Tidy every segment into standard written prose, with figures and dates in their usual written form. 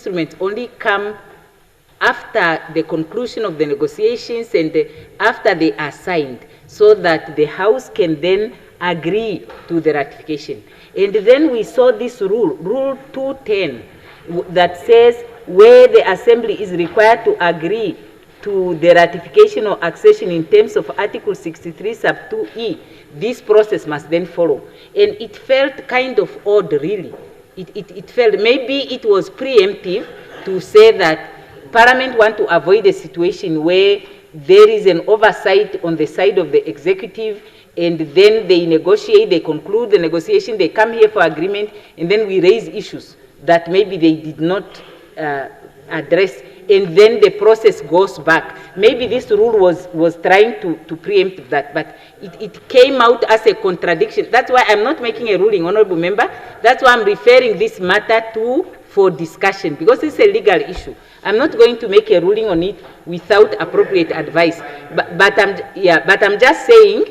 instruments only come after the conclusion of the negotiations and after they are signed, so that the House can then agree to the ratification. And then we saw this rule, Rule 210, that says where the Assembly is required to agree to the ratification or accession in terms of Article 63 sub 2E, this process must then follow. And it felt kind of odd, really. It felt, maybe it was preemptive to say that Parliament want to avoid a situation where there is an oversight on the side of the executive, and then they negotiate, they conclude the negotiation, they come here for agreement, and then we raise issues that maybe they did not address, and then the process goes back. Maybe this rule was trying to preempt that, but it came out as a contradiction. That's why I'm not making a ruling, Honorable Member. That's why I'm referring this matter to for discussion, because it's a legal issue. I'm not going to make a ruling on it without appropriate advice. But I'm just saying,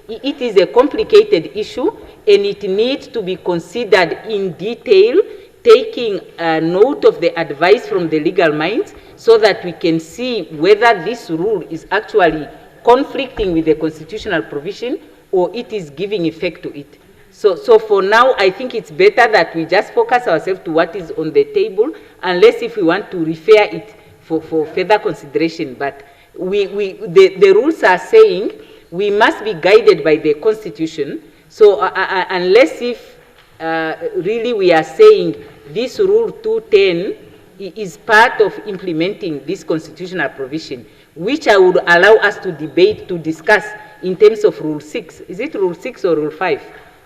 it is a complicated issue, and it needs to be considered in detail, taking note of the advice from the legal minds, so that we can see whether this rule is actually conflicting with the constitutional provision or it is giving effect to it. So for now, I think it's better that we just focus ourselves to what is on the table, unless if we want to refer it for further consideration. But the rules are saying we must be guided by the Constitution. So unless if really we are saying this Rule 210 is part of implementing this constitutional provision, which I would allow us to debate, to discuss in terms of Rule 6. Is it Rule 6 or Rule 5?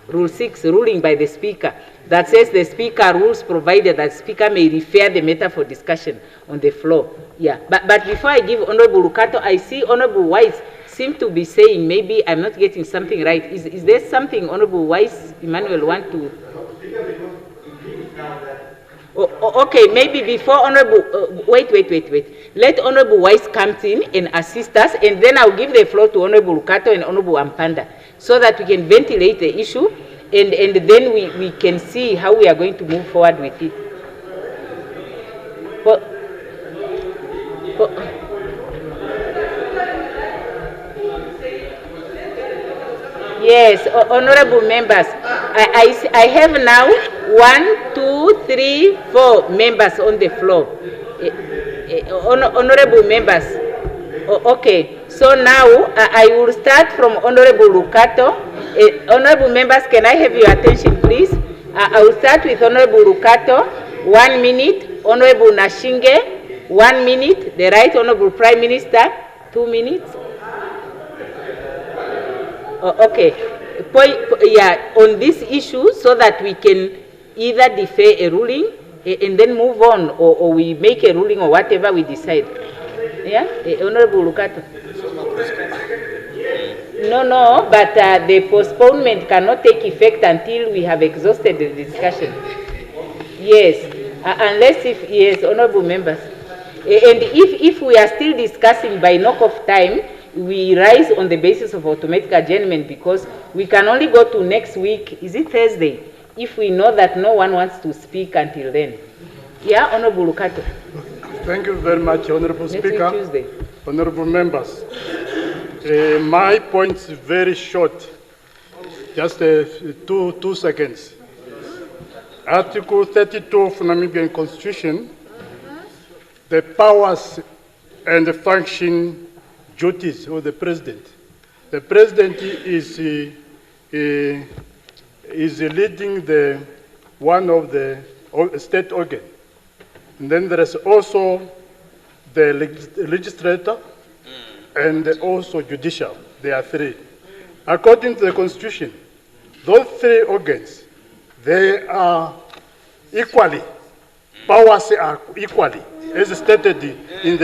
Rule 6, ruling by the Speaker, that says the Speaker rules provided that Speaker may refer the matter for discussion on the floor. Yeah, but before I give Honorable Lucato, I see Honorable Wise seem to be saying, maybe I'm not getting something right. Is there something Honorable Wise Emmanuel want to? Okay, maybe before Honorable, wait. Let Honorable Wise come in and assist us, and then I'll give the floor to Honorable Lucato and Honorable Ampanda, so that we can ventilate the issue, and then we can see how we are going to move forward with it. Yes, honorable members, I have now 1, 2, 3, 4 members on the floor. Honorable members. Okay, so now I will start from Honorable Lucato. Honorable members, can I have your attention, please? I will start with Honorable Lucato, 1 minute. Honorable Nashinge, 1 minute. The Right Honorable Prime Minister, 2 minutes. Okay, on this issue, so that we can either defer a ruling and then move on, or we make a ruling or whatever we decide. Yeah, Honorable Lucato. No, but the postponement cannot take effect until we have exhausted the discussion. Yes, unless if, yes, honorable members. And if we are still discussing by knock-off time, we rise on the basis of automatic adjournment, because we can only go to next week, is it Thursday, if we know that no one wants to speak until then. Yeah, Honorable Lucato. Thank you very much, Honorable Speaker. Tuesday. Honorable members. My point is very short, just 2 seconds. Article 32 of Namibian Constitution, the powers and the function duties of the President. The President is leading one of the state organ. And then there is also the legislator and also judicial. There are 3. According to the Constitution, those 3 organs, they are equally, powers are equally, as stated in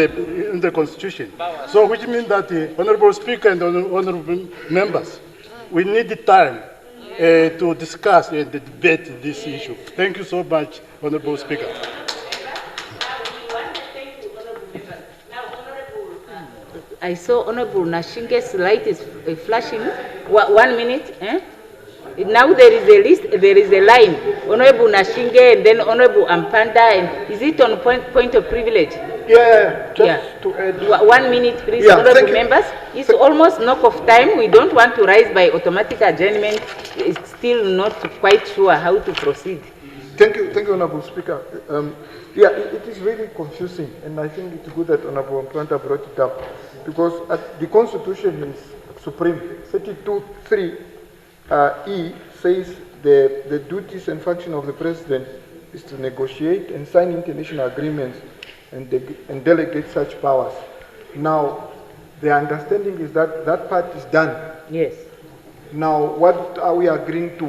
the Constitution. So which means that the Honorable Speaker and honorable members, we need the time to discuss and debate this issue. Thank you so much, Honorable Speaker. I saw Honorable Nashinge's light is flashing. 1 minute. Now there is a list, there is a line. Honorable Nashinge and then Honorable Ampanda, and is it on point of privilege? Just to add. 1 minute, please, Yeah, honorable members. It's almost knock off time. We don't want to rise by automatic adjournment. It's still not quite sure how to proceed. Thank you, Honorable Speaker. It is really confusing, and I think it's good that Honorable Planta brought it up, because the Constitution is supreme. 32(3) E says the duties and function of the President is to negotiate and sign international agreements and delegate such powers. Now, the understanding is that that part is done. Yes. Now, what are we agreeing to?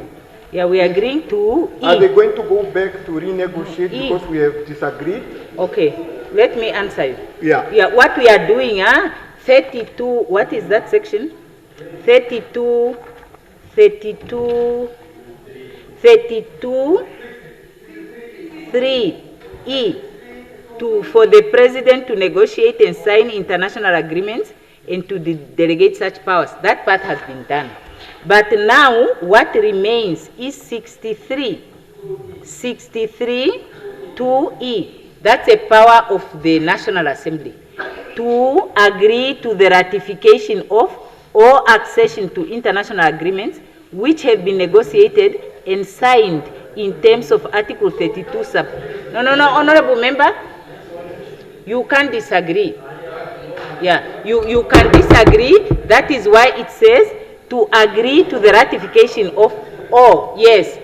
Yeah, we are agreeing to E. Are they going to go back to renegotiate because we have disagreed? Okay, let me answer you. Yeah. What we are doing, 32, what is that section? 32, 3E, for the President to negotiate and sign international agreements and to delegate such powers. That part has been done. But now what remains is 63, 2E. That's a power of the National Assembly to agree to the ratification of or accession to international agreements which have been negotiated and signed in terms of Article 32 sub. No, honorable member, you can't disagree. Yeah, you can disagree. That is why it says to agree to the ratification of, yes,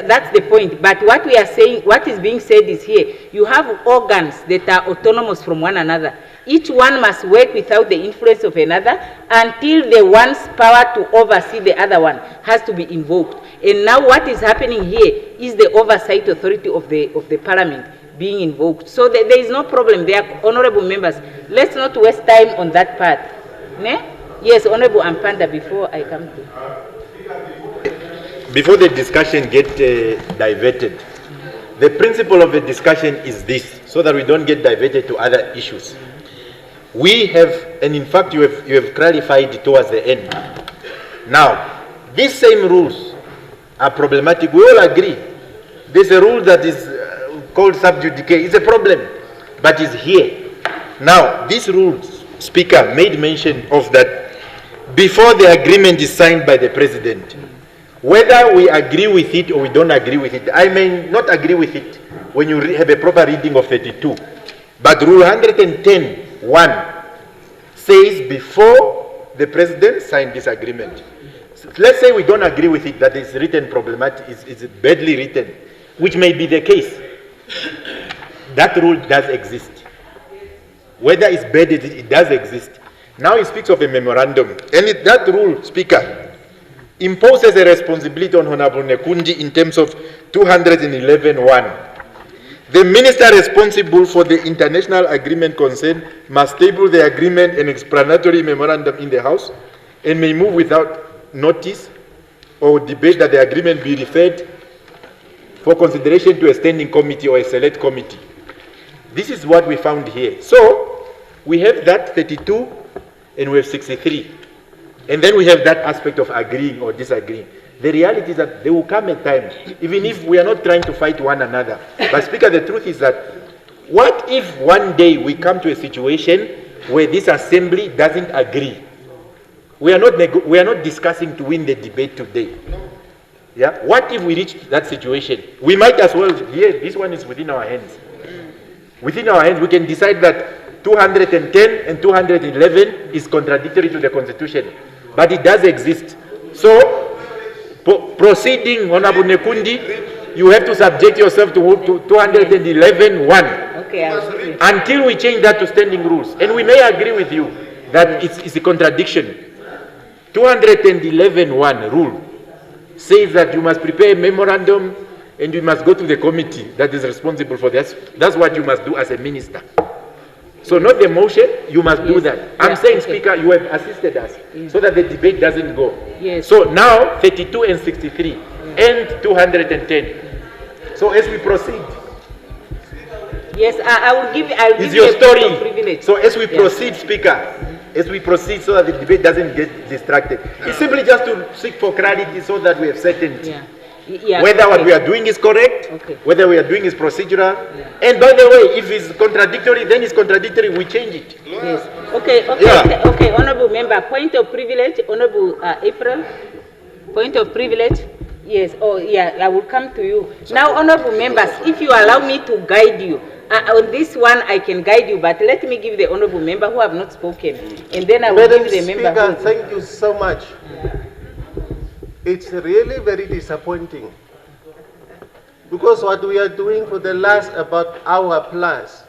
that's the point. But what we are saying, what is being said is here, you have organs that are autonomous from one another. Each one must work without the influence of another until the one's power to oversee the other one has to be invoked. And now what is happening here is the oversight authority of the parliament being invoked. So there is no problem there, honorable members. Let's not waste time on that part. Ne? Yes, Honorable Ampanda, before I come to. Before the discussion get diverted, the principle of the discussion is this, so that we don't get diverted to other issues. We have, and in fact you have clarified towards the end. Now, these same rules are problematic. We all agree. There's a rule that is called sub judice. It's a problem, but it's here. Now, these rules, Speaker made mention of that before the agreement is signed by the President. Whether we agree with it or we don't agree with it, I may not agree with it when you have a proper reading of 32. But Rule 110(1) says before the President signed this agreement. So let's say we don't agree with it, that it's written problematic, it's badly written, which may be the case. That rule does exist. Whether it's bad, it does exist. Now he speaks of a memorandum, and that rule, Speaker, imposes a responsibility on Honorable Nekundi in terms of 211(1). The minister responsible for the international agreement concerned must table the agreement and explanatory memorandum in the House and may move without notice or debate that the agreement be referred for consideration to a standing committee or a select committee. This is what we found here. So we have that 32 and we have 63. And then we have that aspect of agreeing or disagreeing. The reality is that there will come a time, even if we are not trying to fight one another. But Speaker, the truth is that what if one day we come to a situation where this assembly doesn't agree? We are not discussing to win the debate today. Yeah? What if we reach that situation? We might as well, this one is within our hands. Within our hands, we can decide that 210 and 211 is contradictory to the Constitution. But it does exist. So, proceeding, Honorable Nekundi, you have to subject yourself to 211(1). Okay, until we change that to standing rules. And we may agree with you that it's a contradiction. 211(1) rule says that you must prepare a memorandum and you must go to the committee that is responsible for this. That's what you must do as a minister. So not the motion, you must do that. I'm saying, Speaker, you have assisted us so that the debate doesn't go. Yes. So now 32 and 63 and 210. So as we proceed. Yes, I'll give is your you a story. privilege. So as we proceed, Speaker, as we proceed so that the debate doesn't get distracted. It's simply just to seek for clarity so that we have certainty. Yeah. Yeah, Whether what okay. we are doing is correct, Okay. whether we are doing is procedural. And by the way, if it's contradictory, then it's contradictory, we change it. Yes. Okay, okay, Yeah. okay, honorable member, point of privilege, honorable April, point of privilege. Yes, oh yeah, I will come to you. Now, honorable members, if you allow me to guide you, on this one I can guide you, but let me give the honorable member who have not spoken, and then I will Madam give the member Speaker, who... thank you so much. It's really very disappointing because what we are doing for the last about hour plus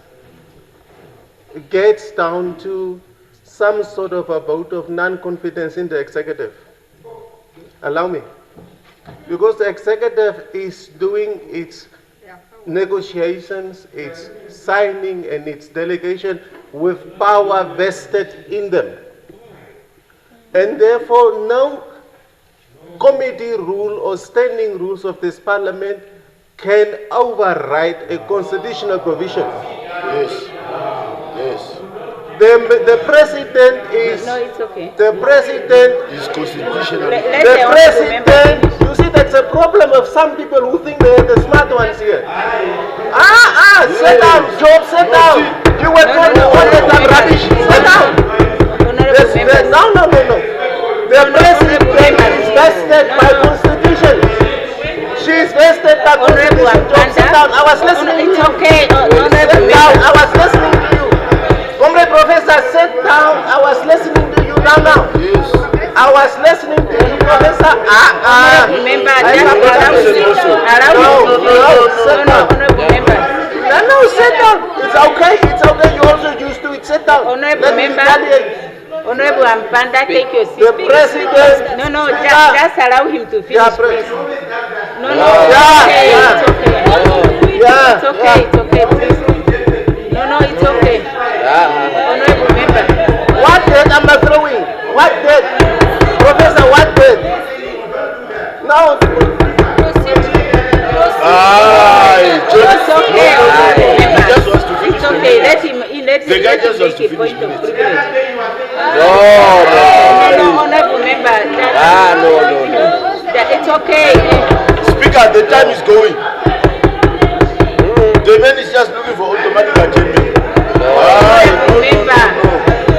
gets down to some sort of a vote of non-confidence in the executive. Allow me. Because the executive is doing its negotiations, its signing and its delegation with power vested in them. And therefore no committee rule or standing rules of this parliament can override a constitutional provision. Yes. Yes. The president is... No, it's okay. The president... It's constitutional. Let The the honorable member president... finish. You see, that's a problem of some people who think they're the smart ones here. Sit down, Job, sit down. You were trying to order some rubbish. Sit down. Honorable members. No. The president is vested by constitution. She is vested by Honorable constitution. Job, sit down. I was listening to It's you. okay, honorable Sit down. member. I was listening to you. Comrade Professor, sit down. I was listening to you now. Yes. I was listening to you, Professor. Honorable member, I just have allow to me. listen. Allow me. sit No, down. honorable member. No, sit down. It's okay. You also used to it. Sit down. Honorable Let me member. retaliate. Honorable Ampanda, take your seat. The please. president. No, Speaker. just allow him to finish, please. No, Yeah, it's okay. Yeah. It's okay, it's okay, please. No, it's okay. Honorable member. What date am I throwing? What date? Professor, what date? Now, It's okay, honorable He member. just wants to finish It's okay, let him The guy just wants make to a point finish of minutes. privilege. No. No, honorable member. It's okay. Speaker, the time is going. The man is just looking for automatic adjournment. Honorable member.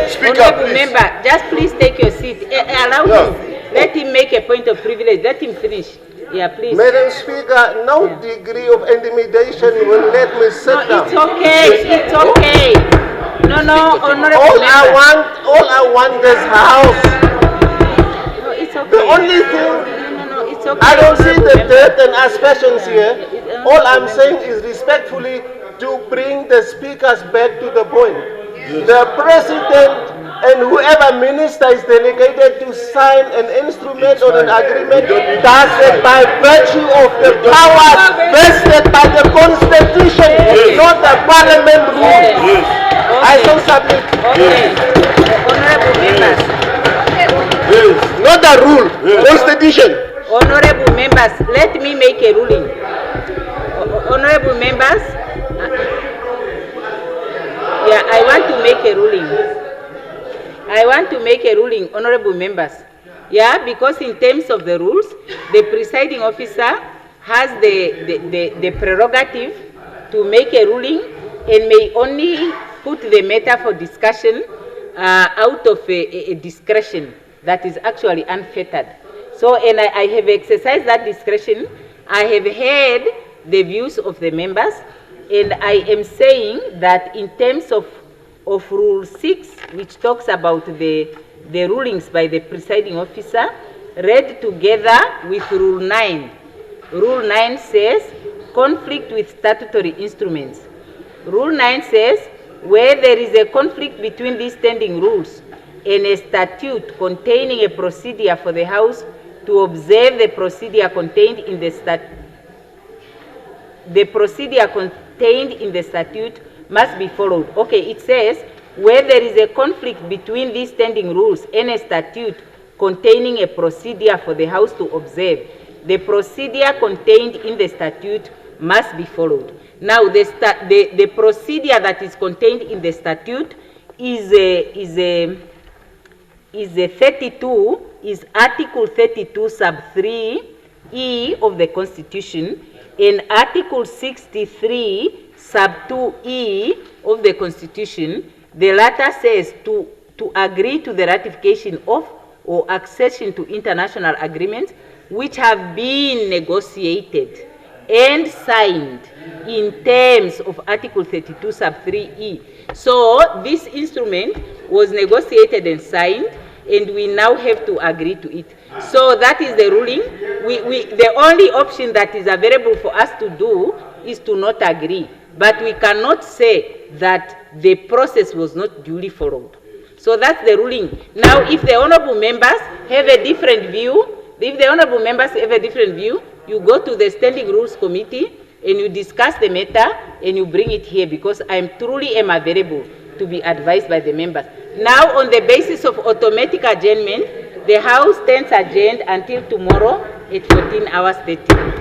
Speaker, Honorable please. member, just please take your seat. Allow him. Let him make a point of privilege. Let him finish. Yeah, please. Madam Speaker, no degree of intimidation will let me sit No, down. it's okay. It's okay. No, honorable All member. I want is house. No, it's okay. The only thing, No, it's okay. I don't see honorable the member. depth and aspersions here. All I'm saying is respectfully to bring the speakers back to the point. The president and whoever minister is delegated to sign an instrument or an agreement does it by virtue of the powers vested by the constitution, not the parliament rule. I so submit. Okay. Honorable members. Not the rule, constitution. Honorable members, let me make a ruling. Honorable members, yeah, I want to make a ruling. I want to make a ruling, honorable members. Yeah, because in terms of the rules, the presiding officer has the prerogative to make a ruling and may only put the matter for discussion out of a discretion that is actually unfettered. So, and I have exercised that discretion. I have heard the views of the members, and I am saying that in terms of Rule 6, which talks about the rulings by the presiding officer, read together with Rule 9. Rule 9 says, conflict with statutory instruments. Rule 9 says, where there is a conflict between these standing rules and a statute containing a procedure for the House to observe the procedure contained in the statute, the procedure contained in the statute must be followed. Okay, it says, where there is a conflict between these standing rules and a statute containing a procedure for the House to observe, the procedure contained in the statute must be followed. Now, the procedure that is contained in the statute is is the 32, is Article 32 sub 3E of the Constitution, and Article 63 sub 2E of the Constitution. The latter says to agree to the ratification of or accession to international agreements which have been negotiated and signed in terms of Article 32 sub 3E. So this instrument was negotiated and signed, and we now have to agree to it. So that is the ruling. The only option that is available for us to do is to not agree. But we cannot say that the process was not duly followed. So that's the ruling. Now, if the honorable members have a different view, you go to the Standing Rules Committee and you discuss the matter and you bring it here, because I truly am available to be advised by the members. Now, on the basis of automatic adjournment, the House stands adjourned until tomorrow at 14 hours 30.